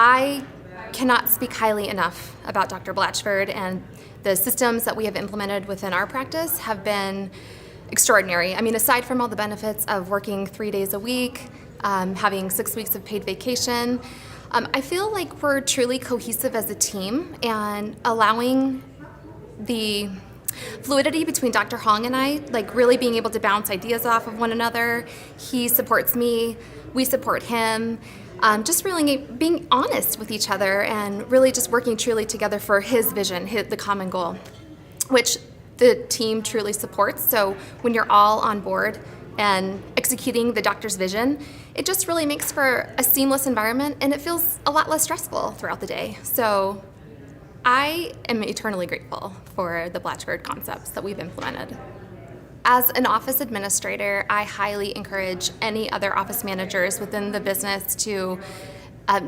I cannot speak highly enough about Dr. Blatchford, and the systems that we have implemented within our practice have been extraordinary. I mean, aside from all the benefits of working 3 days a week, having 6 weeks of paid vacation, I feel like we're truly cohesive as a team, and allowing the fluidity between Dr. Hong and I, like really being able to bounce ideas off of one another. He supports me, we support him. Just really being honest with each other and really just working truly together for his vision, the common goal, which the team truly supports. So when you're all on board and executing the doctor's vision, it just really makes for a seamless environment, and it feels a lot less stressful throughout the day. So I am eternally grateful for the Blatchford concepts that we've implemented. As an office administrator, I highly encourage any other office managers within the business to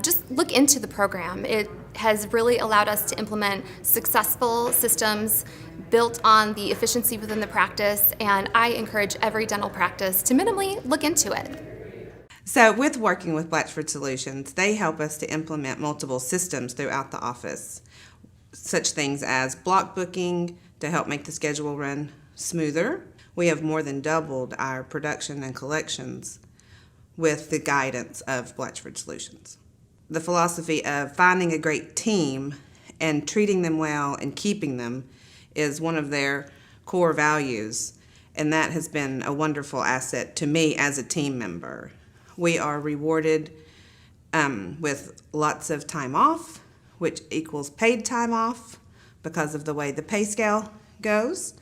just look into the program. It has really allowed us to implement successful systems built on the efficiency within the practice, and I encourage every dental practice to minimally look into it. So with working with Blatchford Solutions, they help us to implement multiple systems throughout the office, such things as block booking to help make the schedule run smoother. We have more than doubled our production and collections with the guidance of Blatchford Solutions. The philosophy of finding a great team and treating them well and keeping them is one of their core values, and that has been a wonderful asset to me as a team member. We are rewarded with lots of time off, which equals paid time off because of the way the pay scale goes,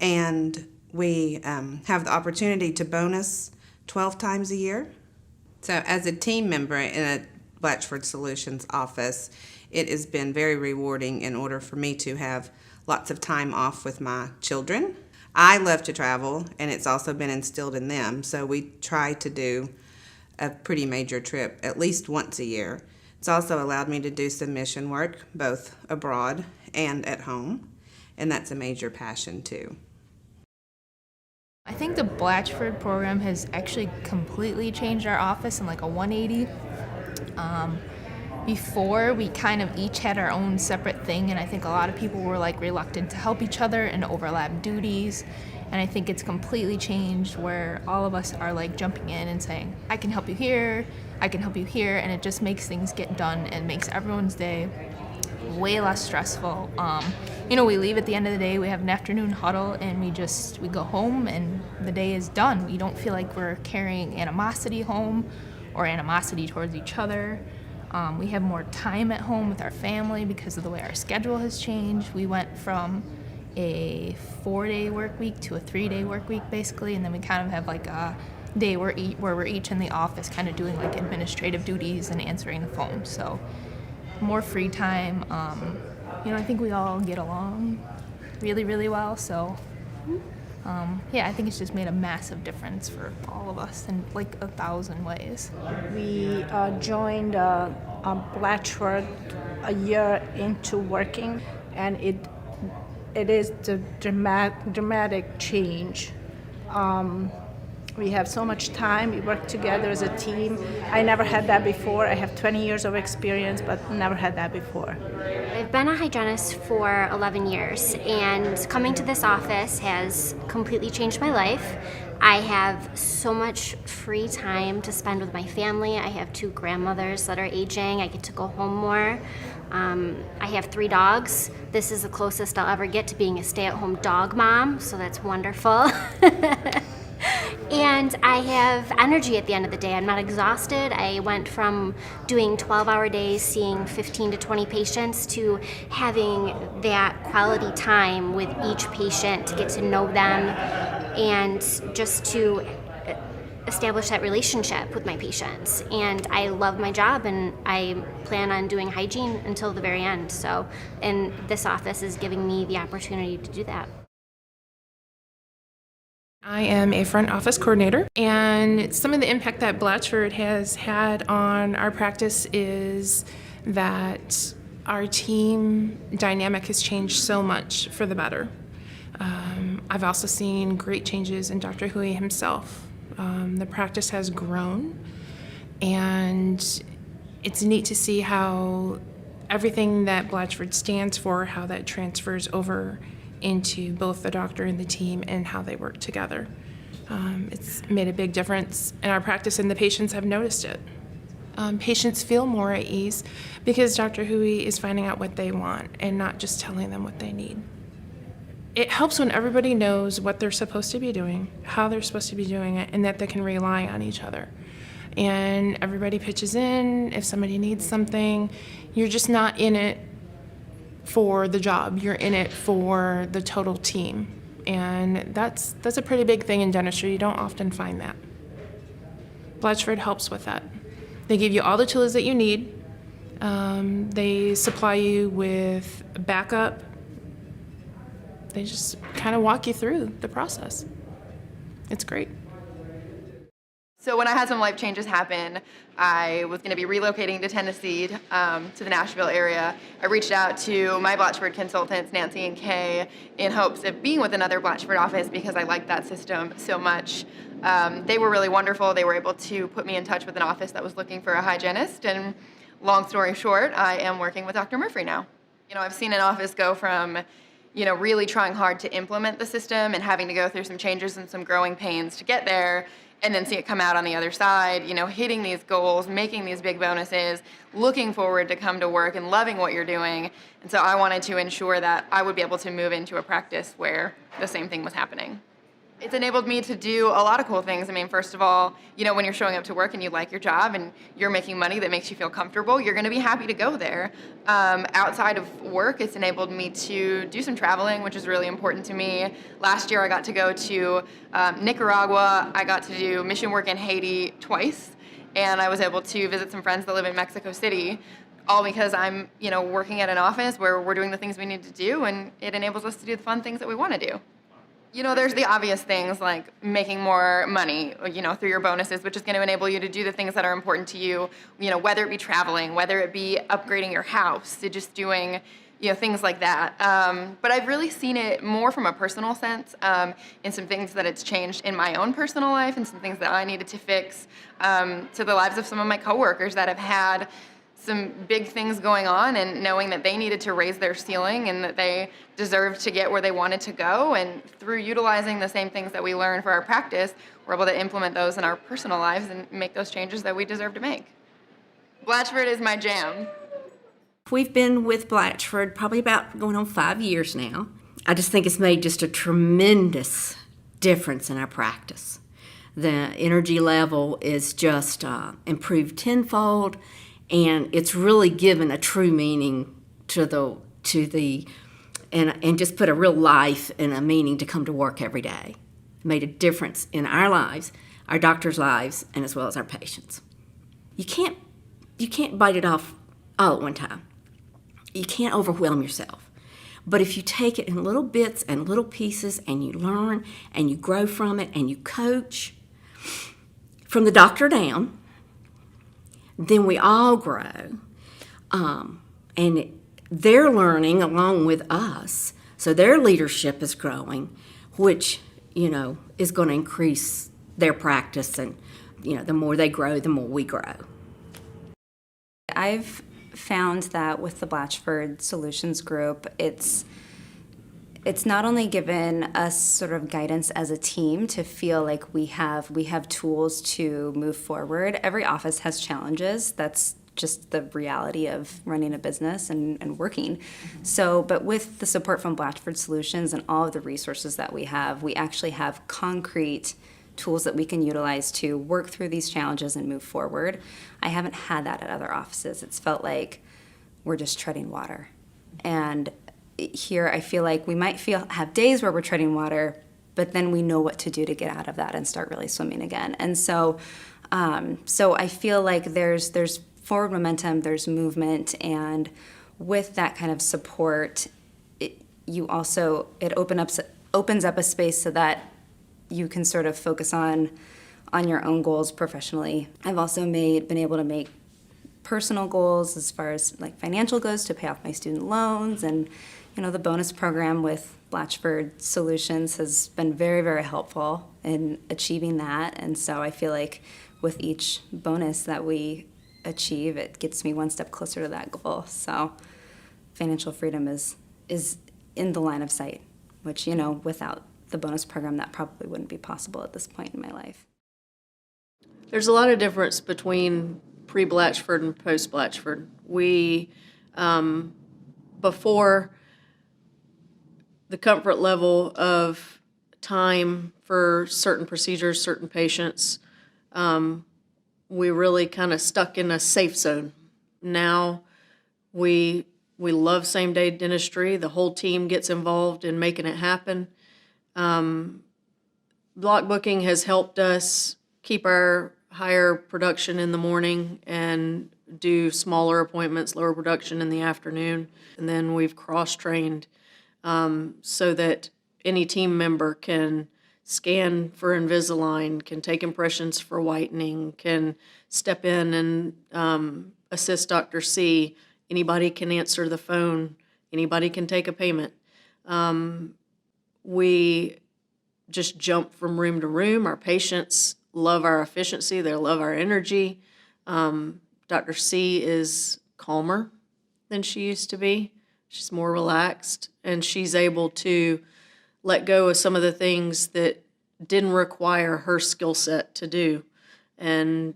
and we have the opportunity to bonus 12 times a year. So as a team member in a Blatchford Solutions office, it has been very rewarding in order for me to have lots of time off with my children. I love to travel, and it's also been instilled in them, so we try to do a pretty major trip at least once a year. It's also allowed me to do some mission work, both abroad and at home, and that's a major passion too. I think the Blatchford program has actually completely changed our office in like a 180. Before, we kind of each had our own separate thing, and I think a lot of people were like reluctant to help each other and overlap duties. And I think it's completely changed where all of us are like jumping in and saying, I can help you here, I can help you here, and it just makes things get done and makes everyone's day way less stressful. We leave at the end of the day, we have an afternoon huddle, and we go home and the day is done. We don't feel like we're carrying animosity home or animosity towards each other. We have more time at home with our family because of the way our schedule has changed. We went from a 4-day work week to a 3-day work week basically, and then we kind of have like a day where we're each in the office kind of doing like administrative duties and answering the phone. So more free time. I think we all get along really, really well. So I think it's just made a massive difference for all of us in like 1,000 ways. We joined Blatchford a year into working, and it is the dramatic change. We have so much time. We work together as a team. I never had that before. I have 20 years of experience, but never had that before. I've been a hygienist for 11 years, and coming to this office has completely changed my life. I have so much free time to spend with my family. I have 2 grandmothers that are aging. I get to go home more. I have 3 dogs. This is the closest I'll ever get to being a stay-at-home dog mom, so that's wonderful. And I have energy at the end of the day. I'm not exhausted. I went from doing 12-hour days, seeing 15 to 20 patients, to having that quality time with each patient to get to know them and just to establish that relationship with my patients. And I love my job, and I plan on doing hygiene until the very end. And this office is giving me the opportunity to do that. I am a front office coordinator, and some of the impact that Blatchford has had on our practice is that our team dynamic has changed so much for the better. I've also seen great changes in Dr. Hui himself. The practice has grown, and it's neat to see how everything that Blatchford stands for, how that transfers over into both the doctor and the team and how they work together. It's made a big difference in our practice, and the patients have noticed it. Patients feel more at ease because Dr. Hui is finding out what they want and not just telling them what they need. It helps when everybody knows what they're supposed to be doing, how they're supposed to be doing it, and that they can rely on each other. And everybody pitches in. If somebody needs something, you're just not in it for the job. You're in it for the total team. And that's a pretty big thing in dentistry. You don't often find that. Blatchford helps with that. They give you all the tools that you need. They supply you with backup. They just kind of walk you through the process. It's great. So when I had some life changes happen, I was going to be relocating to Tennessee, to the Nashville area. I reached out to my Blatchford consultants, Nancy and Kay, in hopes of being with another Blatchford office because I liked that system so much. They were really wonderful. They were able to put me in touch with an office that was looking for a hygienist, and long story short, I am working with Dr. Murphy now. I've seen an office go from really trying hard to implement the system and having to go through some changes and some growing pains to get there, and then see it come out on the other side, hitting these goals, making these big bonuses, looking forward to come to work and loving what you're doing. And so I wanted to ensure that I would be able to move into a practice where the same thing was happening. It's enabled me to do a lot of cool things. First of all, when you're showing up to work and you like your job and you're making money that makes you feel comfortable, you're going to be happy to go there. Outside of work, it's enabled me to do some traveling, which is really important to me. Last year, I got to go to Nicaragua. I got to do mission work in Haiti twice, and I was able to visit some friends that live in Mexico City, all because I'm, working at an office where we're doing the things we need to do, and it enables us to do the fun things that we want to do. There's the obvious things like making more money, through your bonuses, which is going to enable you to do the things that are important to you, whether it be traveling, whether it be upgrading your house, to just doing, things like that. But I've really seen it more from a personal sense, in some things that it's changed in my own personal life and some things that I needed to fix, to the lives of some of my coworkers that have had some big things going on, and knowing that they needed to raise their ceiling and that they deserved to get where they wanted to go. And through utilizing the same things that we learn for our practice, we're able to implement those in our personal lives and make those changes that we deserve to make. Blatchford is my jam. We've been with Blatchford probably about going on 5 years now. I just think it's made just a tremendous difference in our practice. The energy level is just improved tenfold, and it's really given a true meaning and just put a real life and a meaning to come to work every day. It made a difference in our lives, our doctors' lives, and as well as our patients. You can't bite it off all at one time. You can't overwhelm yourself. But if you take it in little bits and little pieces and you learn and you grow from it and you coach from the doctor down, then we all grow, and they're learning along with us, so their leadership is growing, which, is going to increase their practice, and, the more they grow, the more we grow. I've found that with the Blatchford Solutions group, it's not only given us sort of guidance as a team to feel like we have tools to move forward. Every office has challenges. That's just the reality of running a business and working. So, but with the support from Blatchford Solutions and all of the resources that we actually have concrete tools that we can utilize to work through these challenges and move forward. I haven't had that at other offices. It's felt like we're just treading water. And here I feel like we might have days where we're treading water, but then we know what to do to get out of that and start really swimming again. And so I feel like there's forward momentum, there's movement, and with that kind of support, it opens up a space so that you can sort of focus on your own goals professionally. I've also been able to make personal goals as far as like financial goes to pay off my student loans, and the bonus program with Blatchford Solutions has been very, very helpful in achieving that. And so I feel like with each bonus that we achieve, it gets me one step closer to that goal. So financial freedom is in the line of sight, which, without the bonus program, that probably wouldn't be possible at this point in my life. There's a lot of difference between pre-Blatchford and post-Blatchford. We, before the comfort level of time for certain procedures, certain patients, we really kind of stuck in a safe zone. Now we love same-day dentistry. The whole team gets involved in making it happen. Block booking has helped us keep our higher production in the morning and do smaller appointments, lower production in the afternoon. And then we've cross-trained so that any team member can scan for Invisalign, can take impressions for whitening, can step in and assist Dr. C. Anybody can answer the phone. Anybody can take a payment. We just jump from room to room. Our patients love our efficiency. They love our energy. Dr. C is calmer than she used to be. She's more relaxed, and she's able to let go of some of the things that didn't require her skill set to do. And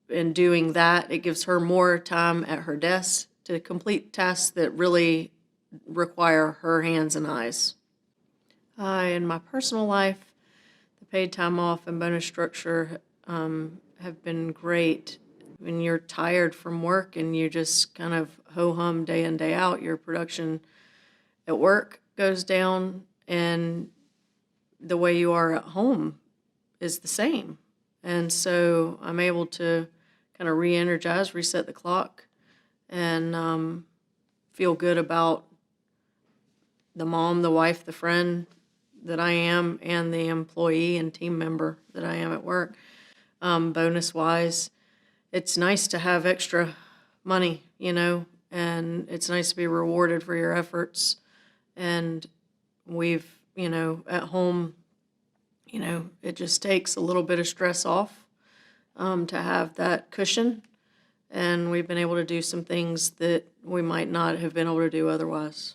in doing that, it gives her more time at her desk to complete tasks that really require her hands and eyes. In my personal life, the paid time off and bonus structure have been great. When you're tired from work and you just kind of ho-hum day in, day out, your production at work goes down, and the way you are at home is the same. And so I'm able to kind of re-energize, reset the clock, and feel good about the mom, the wife, the friend that I am, and the employee and team member that I am at work. Bonus-wise, it's nice to have extra money, and it's nice to be rewarded for your efforts. And we've, at home, it just takes a little bit of stress off to have that cushion. And we've been able to do some things that we might not have been able to do otherwise.